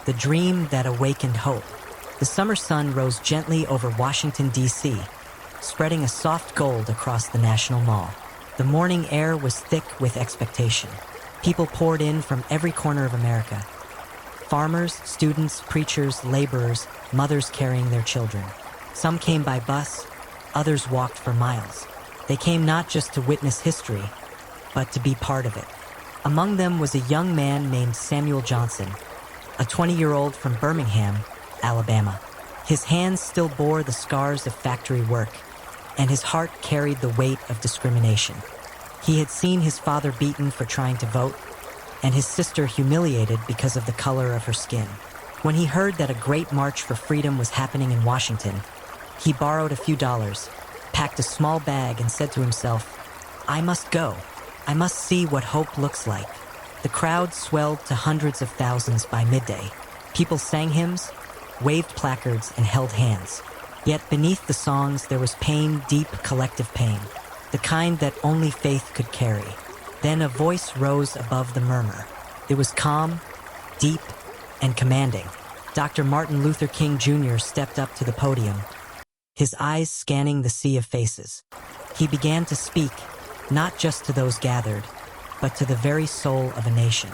the dream that awakened hope. The summer sun rose gently over Washington, D.C., spreading a soft gold across the National Mall. The morning air was thick with expectation. People poured in from every corner of America. Farmers, students, preachers, laborers, mothers carrying their children. Some came by bus, others walked for miles. They came not just to witness history, but to be part of it. Among them was a young man named Samuel Johnson, a 20-year-old from Birmingham, Alabama. His hands still bore the scars of factory work, and his heart carried the weight of discrimination. He had seen his father beaten for trying to vote, and his sister humiliated because of the color of her skin. When he heard that a great march for freedom was happening in Washington, he borrowed a few dollars, packed a small bag, and said to himself, "I must go. I must see what hope looks like." The crowd swelled to hundreds of thousands by midday. People sang hymns, waved placards, and held hands. Yet beneath the songs there was pain, deep collective pain, the kind that only faith could carry. Then a voice rose above the murmur. It was calm, deep, and commanding. Dr. Martin Luther King Jr. stepped up to the podium, his eyes scanning the sea of faces. He began to speak, not just to those gathered, but to the very soul of a nation.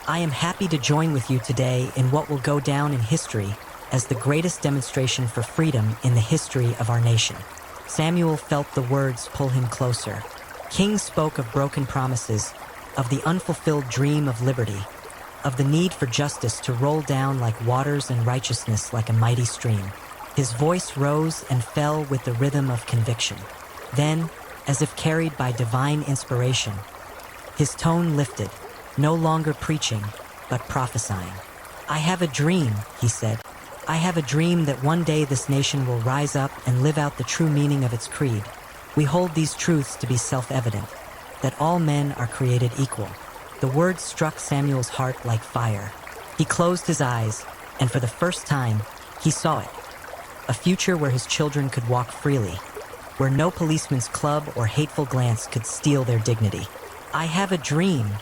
"I am happy to join with you today in what will go down in history as the greatest demonstration for freedom in the history of our nation." Samuel felt the words pull him closer. King spoke of broken promises, of the unfulfilled dream of liberty, of the need for justice to roll down like waters and righteousness like a mighty stream. His voice rose and fell with the rhythm of conviction. Then, as if carried by divine inspiration, his tone lifted, no longer preaching, but prophesying. "I have a dream," he said. "I have a dream that one day this nation will rise up and live out the true meaning of its creed. We hold these truths to be self-evident, that all men are created equal." The words struck Samuel's heart like fire. He closed his eyes, and for the first time, he saw it. A future where his children could walk freely, where no policeman's club or hateful glance could steal their dignity. "I have a dream,"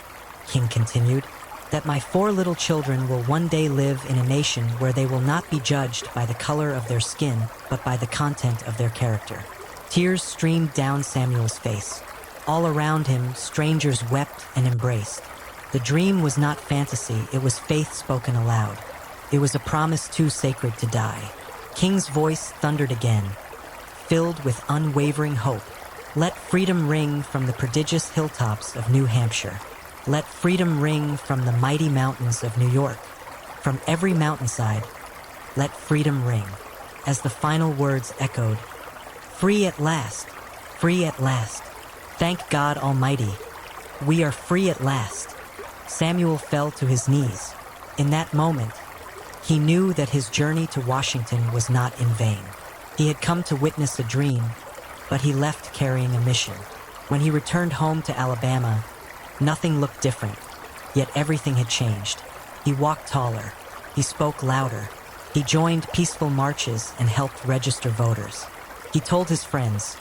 King continued, "that my 4 little children will one day live in a nation where they will not be judged by the color of their skin, but by the content of their character." Tears streamed down Samuel's face. All around him, strangers wept and embraced. The dream was not fantasy, it was faith spoken aloud. It was a promise too sacred to die. King's voice thundered again, filled with unwavering hope. "Let freedom ring from the prodigious hilltops of New Hampshire. Let freedom ring from the mighty mountains of New York. From every mountainside, let freedom ring." As the final words echoed, "Free at last! Free at last! Thank God Almighty! We are free at last!" Samuel fell to his knees. In that moment, he knew that his journey to Washington was not in vain. He had come to witness a dream, but he left carrying a mission. When he returned home to Alabama, nothing looked different, yet everything had changed. He walked taller. He spoke louder. He joined peaceful marches and helped register voters. He told his friends,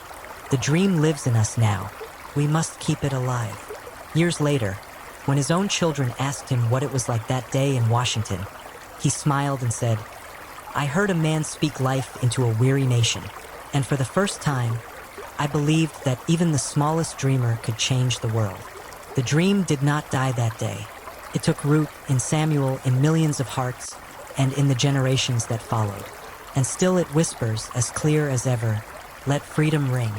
"The dream lives in us now. We must keep it alive." Years later, when his own children asked him what it was like that day in Washington, he smiled and said, "I heard a man speak life into a weary nation, and for the first time, I believed that even the smallest dreamer could change the world." The dream did not die that day. It took root in Samuel, in millions of hearts, and in the generations that followed. And still it whispers, as clear as ever, "Let freedom ring."